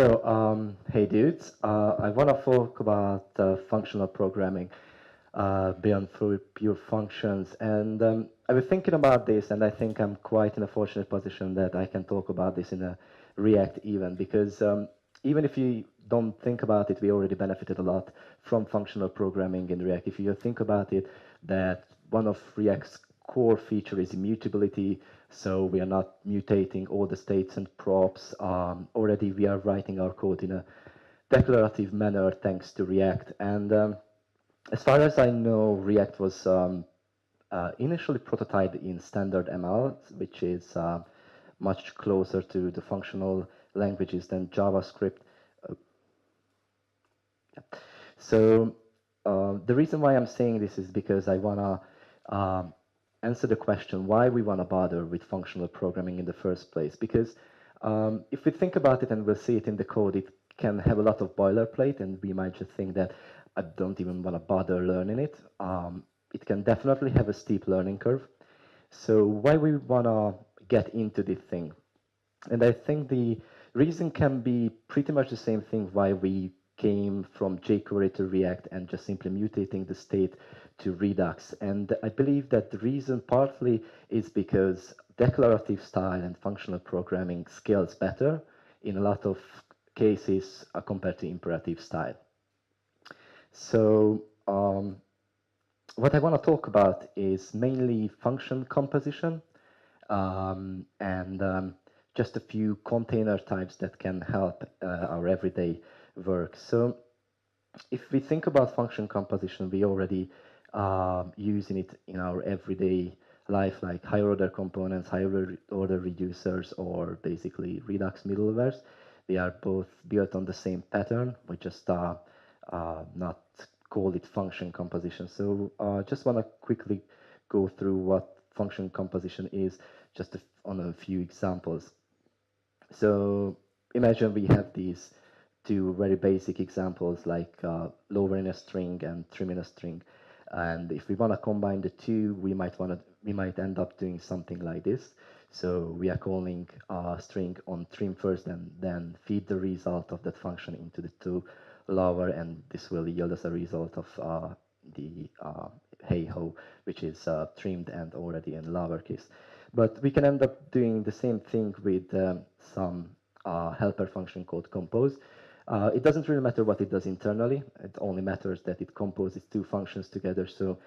Hey dudes, I want to talk about functional programming beyond pure functions. And I was thinking about this, and I think I'm quite in a fortunate position that I can talk about this in a React even, because even if you don't think about it, we already benefited a lot from functional programming in React. If you think about it, that one of React's core feature is immutability, so we are not mutating all the states and props. Already we are writing our code in a declarative manner thanks to React. And as far as I know, React was initially prototyped in standard ML, which is much closer to the functional languages than JavaScript. Uh, So the reason why I'm saying this is because I want to answer the question why we want to bother with functional programming in the first place. Because if we think about it and we'll see it in the code, it can have a lot of boilerplate, and we might just think that I don't even want to bother learning it. It can definitely have a steep learning curve. So why we want to get into this thing? And I think the reason can be pretty much the same thing why we came from jQuery to React and just simply mutating the state to Redux. And I believe that the reason partly is because declarative style and functional programming scales better in a lot of cases compared to imperative style. So what I want to talk about is mainly function composition and just a few container types that can help our everyday work. So if we think about function composition, we already using it in our everyday life, like higher order components, higher order reducers, or basically Redux middlewares. They are both built on the same pattern. We just not call it function composition. So just want to quickly go through what function composition is, just on a few examples. So imagine we have these two very basic examples, like lowering a string and trimming a string. And if we want to combine the two, we might end up doing something like this. So we are calling a string on trim first, and then feed the result of that function into the two lower, and this will yield us a result of the hey ho, which is trimmed and already in lowercase. But we can end up doing the same thing with some helper function called compose. It doesn't really matter what it does internally. It only matters that it composes two functions together. So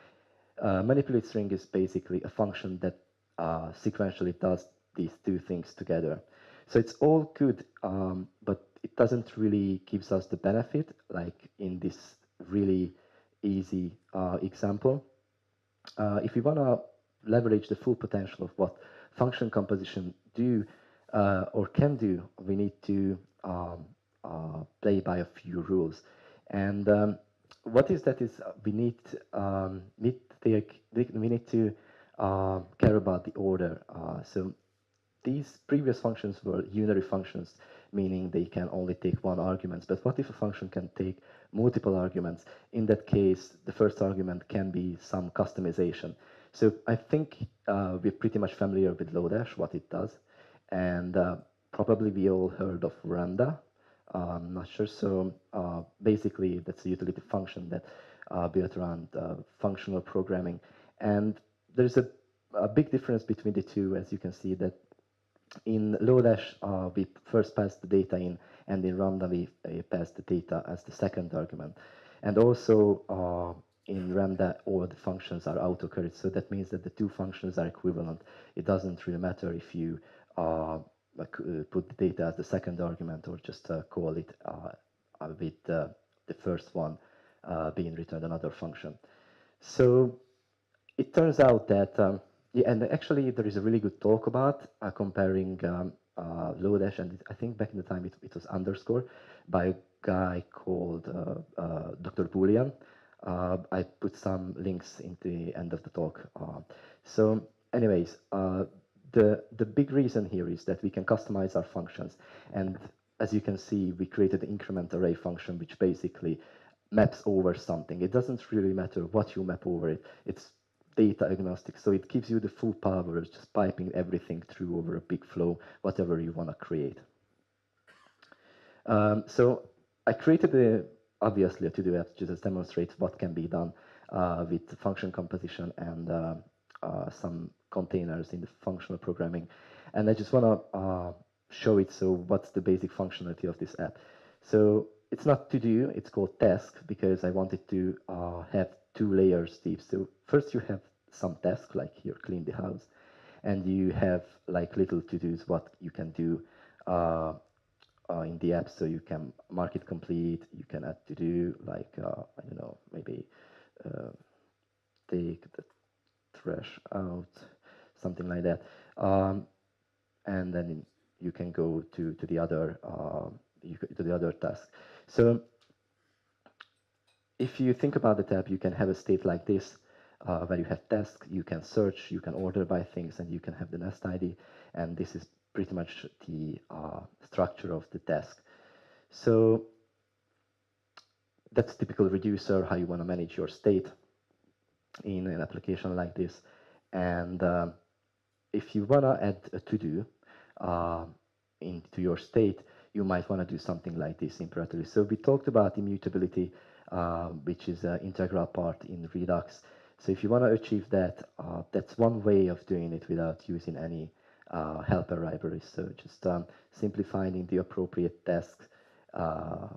manipulate string is basically a function that sequentially does these two things together. So it's all good, but it doesn't really gives us the benefit, like in this really easy example. If we want to leverage the full potential of what function composition do or can do, we need to play by a few rules. And what is that is we need to care about the order. So these previous functions were unary functions, meaning they can only take one argument. But what if a function can take multiple arguments? In that case, the first argument can be some customization. So I think we're pretty much familiar with Lodash, what it does. And probably we all heard of Randa. I'm not sure. So basically, that's a utility function that built around functional programming. And there's a big difference between the two, as you can see, that in Lodash, we first pass the data in, and in Ramda, we pass the data as the second argument. And also, in Ramda, all the functions are autocorrect, so that means that the two functions are equivalent. It doesn't really matter if you put the data as the second argument or just call it with the first one being returned another function. So it turns out that, yeah, and actually there is a really good talk about comparing Lodash, and I think back in the time it was underscore, by a guy called Dr. Boolean. I put some links in the end of the talk. So anyways, the big reason here is that we can customize our functions. And as you can see, we created an increment array function, which basically maps over something. It doesn't really matter what you map over it. It's data agnostic, so it gives you the full power of just piping everything through over a big flow, whatever you want to create. So I created obviously a to-do app to just demonstrate what can be done with function composition and some containers in the functional programming. And I just want to show it. So what's the basic functionality of this app? So it's not to-do, it's called task, because I wanted to have two layers deep. So first you have some task, like here, clean the house, and you have like little to-dos, what you can do uh, in the app. So you can mark it complete, you can add to do, like, I don't know, maybe uh, take the trash out, something like that. And then you can go to the other to the other task. So if you think about the tab, you can have a state like this, where you have tasks, you can search, you can order by things, and you can have the nest ID. And this is pretty much the structure of the task. So that's typical reducer, how you want to manage your state in an application like this. And if you want to add a to-do into your state, you might want to do something like this imperatively. So we talked about immutability, which is an integral part in Redux. So if you want to achieve that, that's one way of doing it without using any helper libraries. So just simply finding the appropriate tasks, uh,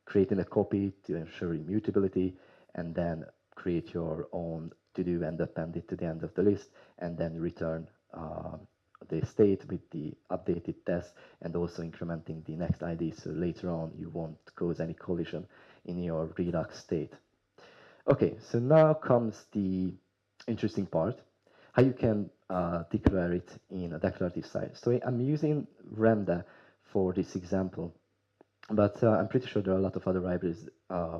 creating a copy to ensure immutability, and then create your own to-do and append it to the end of the list, and then return the state with the updated test, and also incrementing the next ID, so later on you won't cause any collision in your Redux state. Okay, so now comes the interesting part, how you can declare it in a declarative side. So I'm using Renda for this example, but I'm pretty sure there are a lot of other libraries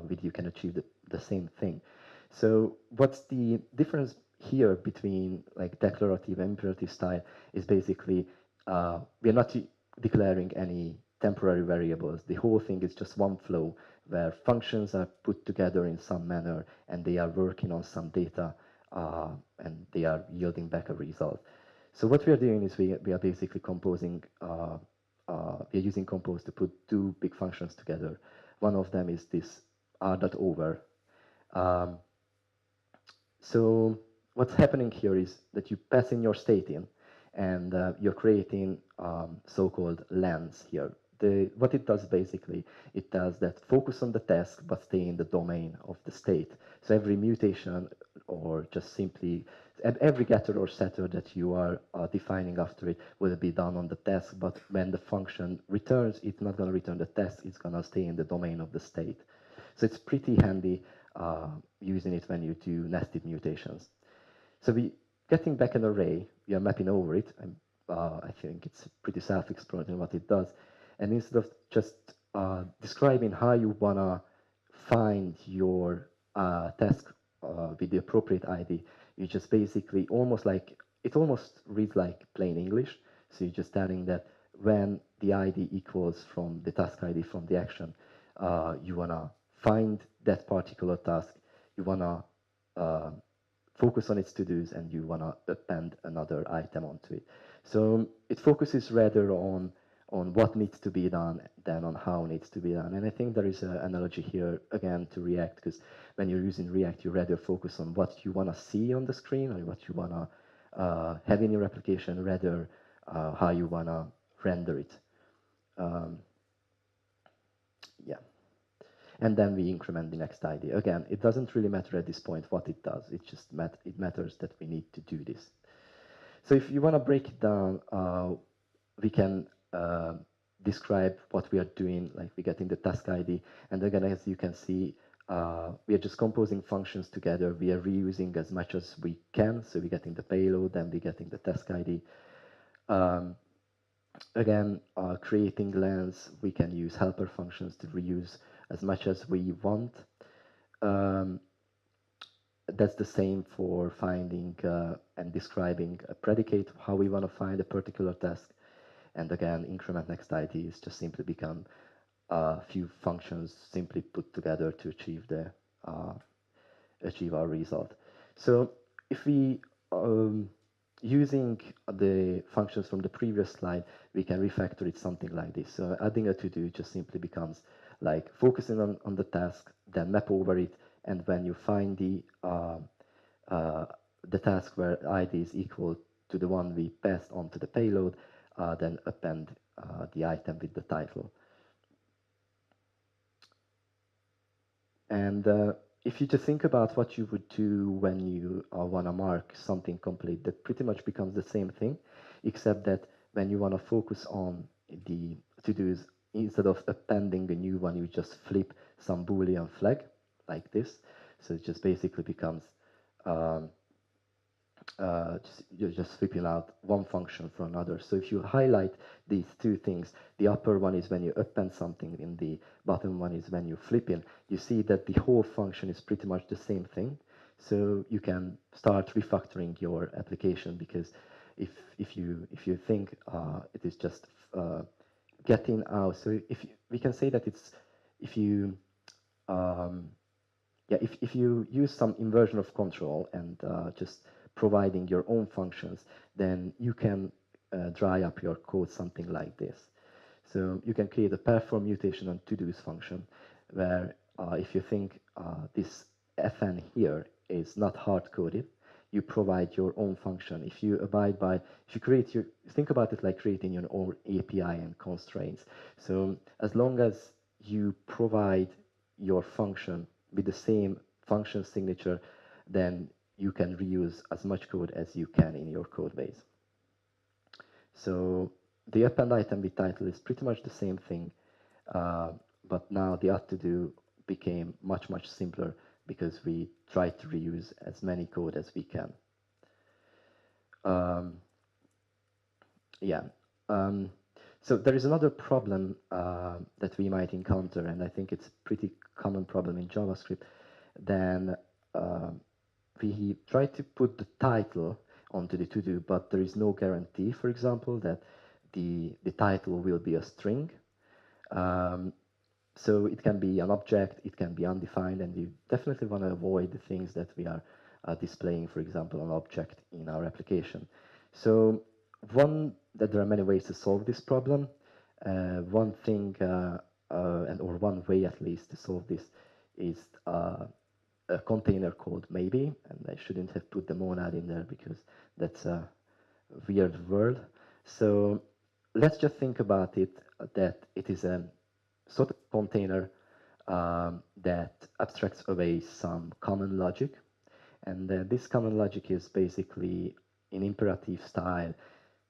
with you can achieve the same thing. So what's the difference here between like declarative and imperative style is basically we're not declaring any temporary variables. The whole thing is just one flow where functions are put together in some manner and they are working on some data and they are yielding back a result. So what we are doing is we are basically composing we are using compose to put two big functions together. One of them is this r.over. Um, so what's happening here is that you pass in your state in, and you're creating so-called lens here. What it does basically, it does that focus on the task but stay in the domain of the state. So every mutation or just simply every getter or setter that you are defining after it will be done on the task, but when the function returns, it's not going to return the task, it's going to stay in the domain of the state. So it's pretty handy using it when you do nested mutations. So getting back an array, we are mapping over it, and I think it's pretty self-explanatory what it does. And instead of just describing how you want to find your task with the appropriate ID, you just basically it almost reads like plain English. So you're just telling that when the ID equals from the task ID from the action, you want to find that particular task, you want to focus on its to-dos, and you want to append another item onto it. So it focuses rather on what needs to be done than on how it needs to be done. And I think there is an analogy here, again, to React, because when you're using React, you rather focus on what you want to see on the screen or what you want to have in your application, rather how you want to render it. Um, yeah. And then we increment the next ID. Again, it doesn't really matter at this point what it does. It just it matters that we need to do this. So if you want to break it down, we can describe what we are doing, like we get in the task ID. And again, as you can see, we are just composing functions together. We are reusing as much as we can. So we get in the payload, then we get in the task ID. Again, creating lens, we can use helper functions to reuse as much as we want. Um, that's the same for finding and describing a predicate, how we want to find a particular task. And again, increment next ID is just simply become a few functions simply put together to achieve our result. So if we using the functions from the previous slide, we can refactor it something like this. So adding a to-do just simply becomes like focusing on the task, then map over it, and when you find the task where ID is equal to the one we passed on to the payload, then append the item with the title. And if you just think about what you would do when you want to mark something complete, that pretty much becomes the same thing, except that when you want to focus on the to-dos, instead of appending a new one, you just flip some Boolean flag like this. So it just basically becomes um, you're just flipping out one function for another. So if you highlight these two things, the upper one is when you append something, and the bottom one is when you flip in, you see that the whole function is pretty much the same thing. So you can start refactoring your application, because if you think it is just getting out, so we can say that it's if you um, yeah, if you use some inversion of control and just providing your own functions, then you can dry up your code something like this. So you can create a perform mutation on to-dos function, where if you think this fn here is not hard-coded, you provide your own function. If you abide by, if you create your, think about it like creating your own API and constraints. So as long as you provide your function with the same function signature, then you can reuse as much code as you can in your code base. So the append item with title is pretty much the same thing, but now the add to do became much, much simpler because we try to reuse as many code as we can. Yeah. So there is another problem that we might encounter, and I think it's a pretty common problem in JavaScript. Then we try to put the title onto the to-do, but there is no guarantee, for example, that the title will be a string. So it can be an object, it can be undefined, and we definitely want to avoid the things that we are displaying, for example, an object in our application. So that there are many ways to solve this problem. One thing, or one way at least to solve this is a container called maybe, and I shouldn't have put the monad in there because that's a weird word. So let's just think about it that it is a sort of container that abstracts away some common logic. And this common logic is basically in imperative style.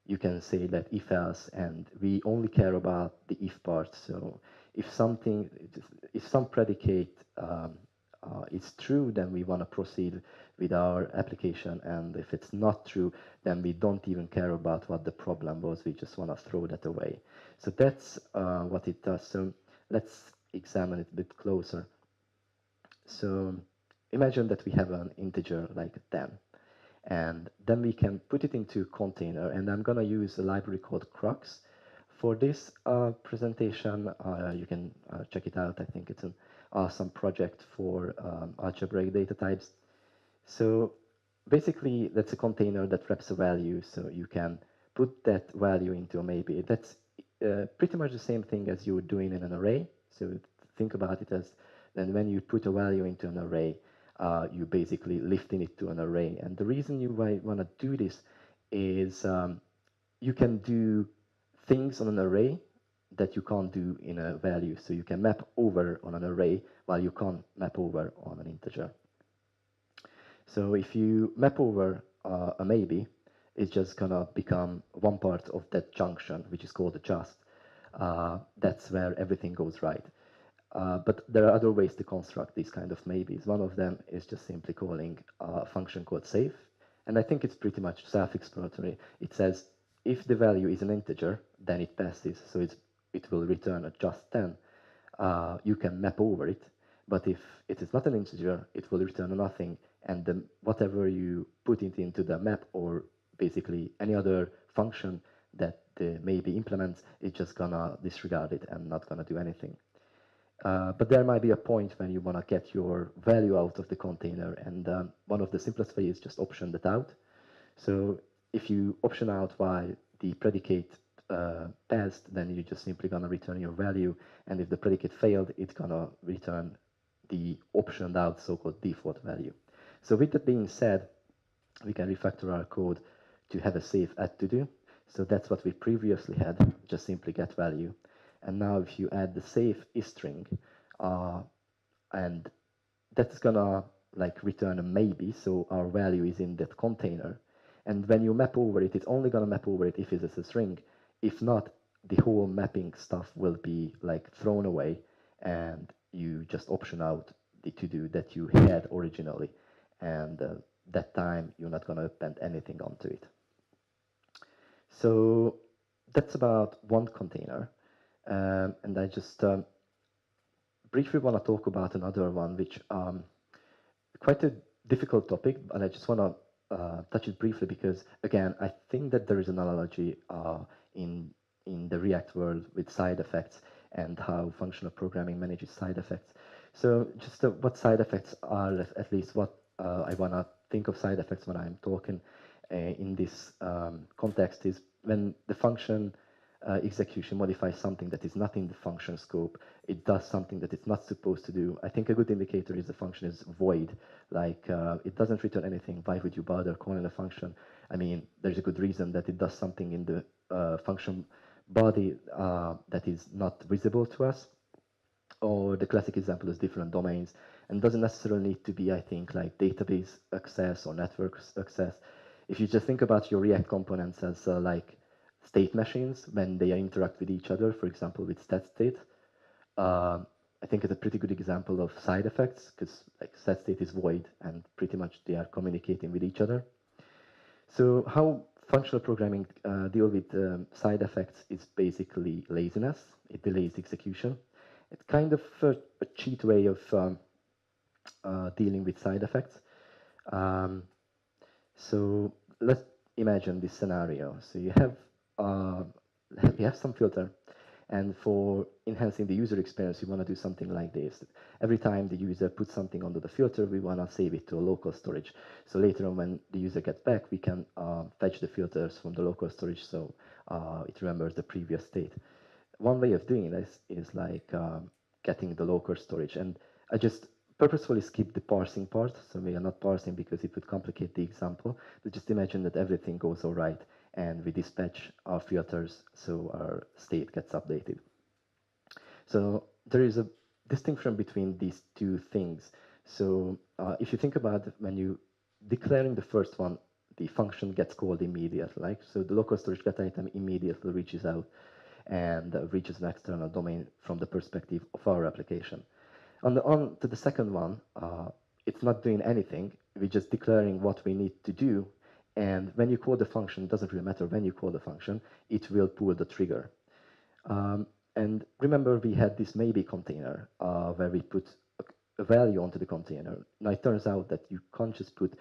You can say that if else, and we only care about the if part. So if some predicate is true, then we want to proceed with our application. And if it's not true, then we don't even care about what the problem was. We just want to throw that away. So that's what it does. So let's examine it a bit closer. So imagine that we have an integer like 10, and then we can put it into a container, and I'm going to use a library called Crux. For this presentation, you can check it out. I think it's an awesome project for algebraic data types. So basically, that's a container that wraps a value, so you can put that value into a maybe. That's pretty much the same thing as you would do in an array. So think about it as then when you put a value into an array, you basically lifting it to an array. And the reason you might want to do this is you can do things on an array that you can't do in a value. So you can map over on an array while you can't map over on an integer. So if you map over a maybe, it's just gonna become one part of that junction, which is called a just. That's where everything goes right. But there are other ways to construct these kind of maybes. One of them is just simply calling a function called save. And I think it's pretty much self-explanatory. It says if the value is an integer, then it passes. So it will return a just 10. You can map over it. But if it is not an integer, it will return a nothing. And then whatever you put it into the map, or basically any other function that the maybe implements, it's just gonna disregard it and not gonna do anything. But there might be a point when you want to get your value out of the container, and one of the simplest ways is just option that out. So if you option out while the predicate passed, then you're just simply gonna return your value, and if the predicate failed, it's gonna return the optioned out so-called default value. So with that being said, we can refactor our code to have a safe add to do. So that's what we previously had, just simply get value. And now if you add the safe isString, and that's gonna like return a maybe, so our value is in that container. And when you map over it, it's only gonna map over it if it's a string. If not, the whole mapping stuff will be like thrown away, and you just option out the to-do that you had originally. And that time you're not gonna append anything onto it. So that's about one container. And I just briefly want to talk about another one, which quite a difficult topic, but I just want to touch it briefly because, again, I think that there is an analogy in the React world with side effects and how functional programming manages side effects. So just what side effects are, at least what I want to think of side effects when I'm talking in this context is when the function execution modifies something that is not in the function scope, it does something that it's not supposed to do. I think a good indicator is the function is void, like it doesn't return anything. Why would you bother calling a function? I mean, there's a good reason that it does something in the function body that is not visible to us. Or the classic example is different domains, and doesn't necessarily need to be, I think, like database access or network access. If you just think about your React components as like state machines when they interact with each other, for example, with state, I think it's a pretty good example of side effects because like state is void and pretty much they are communicating with each other. So how functional programming deal with side effects is basically laziness. It delays execution. It's kind of a cheat way of dealing with side effects. So let's imagine this scenario. So you have some filter, and for enhancing the user experience, you want to do something like this. Every time the user puts something onto the filter, we want to save it to a local storage. So later on, when the user gets back, we can fetch the filters from the local storage so it remembers the previous state. One way of doing this is like getting the local storage. And I just purposefully skip the parsing part. So we are not parsing because it would complicate the example. But just imagine that everything goes all right and we dispatch our filters so our state gets updated. So there is a distinction between these two things. So if you think about when you declaring the first one, the function gets called immediately. Like, so the local storage get item immediately reaches out and reaches an external domain from the perspective of our application. On to the second one, it's not doing anything. We're just declaring what we need to do. And when you call the function, it doesn't really matter when you call the function, it will pull the trigger. And remember, we had this maybe container where we put a value onto the container. Now, it turns out that you can't just put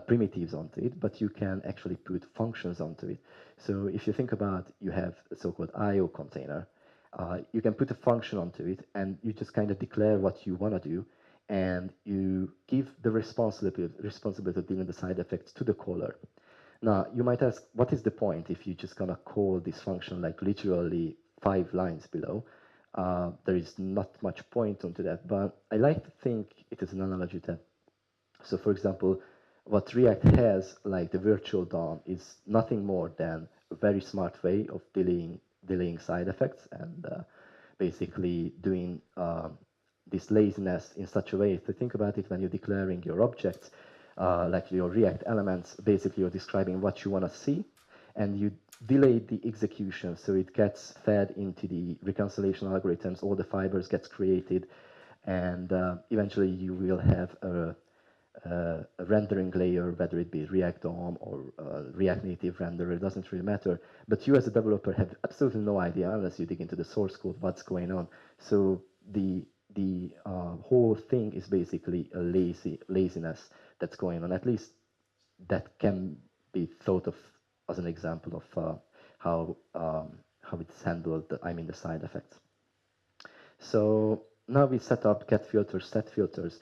primitives onto it, but you can actually put functions onto it. So if you think about, you have a so-called IO container, you can put a function onto it, and you just kind of declare what you want to do, and you give the responsibility of dealing the side effects to the caller. Now, you might ask, what is the point if you're just going to call this function like literally 5 lines below? There is not much point onto that, but I like to think it is an analogy that, so for example, what React has, like the virtual DOM, is nothing more than a very smart way of delaying side effects and basically doing this laziness in such a way. If you think about it, when you're declaring your objects, like your React elements, basically you're describing what you want to see, and you delay the execution so it gets fed into the reconciliation algorithms, all the fibers gets created, and eventually you will have a rendering layer, whether it be React DOM or React Native renderer, it doesn't really matter. But you as a developer have absolutely no idea unless you dig into the source code what's going on. So the whole thing is basically a laziness that's going on. At least that can be thought of as an example of how it's handled. The side effects. So now we set up get filters, set filters.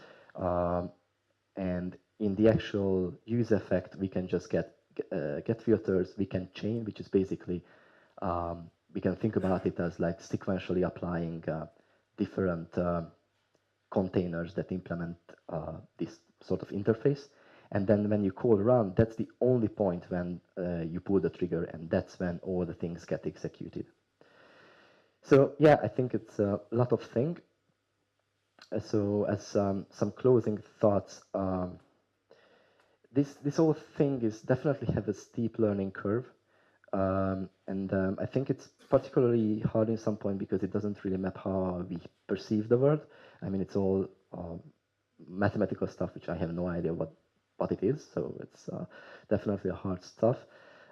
And in the actual use effect, we can just get get filters we can chain, which is basically we can think about it as like sequentially applying different containers that implement this sort of interface. And then when you call run, that's the only point when you pull the trigger, and that's when all the things get executed. So yeah, I think it's a lot of things. So as some closing thoughts, this whole thing is definitely have a steep learning curve. And I think it's particularly hard in some point because it doesn't really map how we perceive the world. I mean, it's all mathematical stuff, which I have no idea what it is. So it's definitely a hard stuff.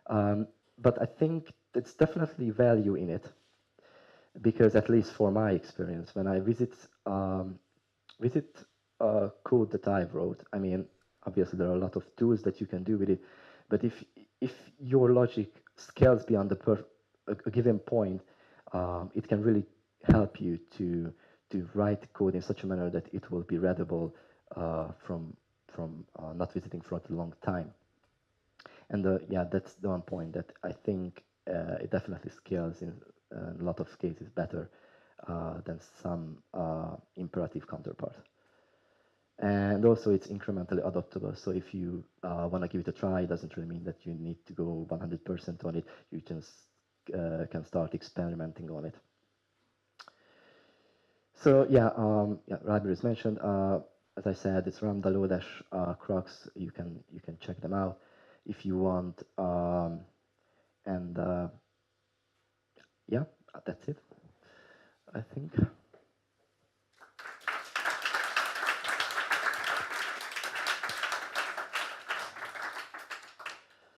But I think it's definitely value in it, because at least for my experience, when I visit code that I wrote, I mean, obviously there are a lot of tools that you can do with it, but if your logic scales beyond a given point, it can really help you to write code in such a manner that it will be readable from not visiting for a long time. And yeah, that's the one point that I think it definitely scales in a lot of cases better than some imperative counterpart. And also it's incrementally adoptable. So if you want to give it a try, it doesn't really mean that you need to go 100% on it. You just can start experimenting on it. So yeah, library is mentioned. As I said, it's Lambda, Lodash, Crocs. You can check them out if you want. And yeah, that's it, I think.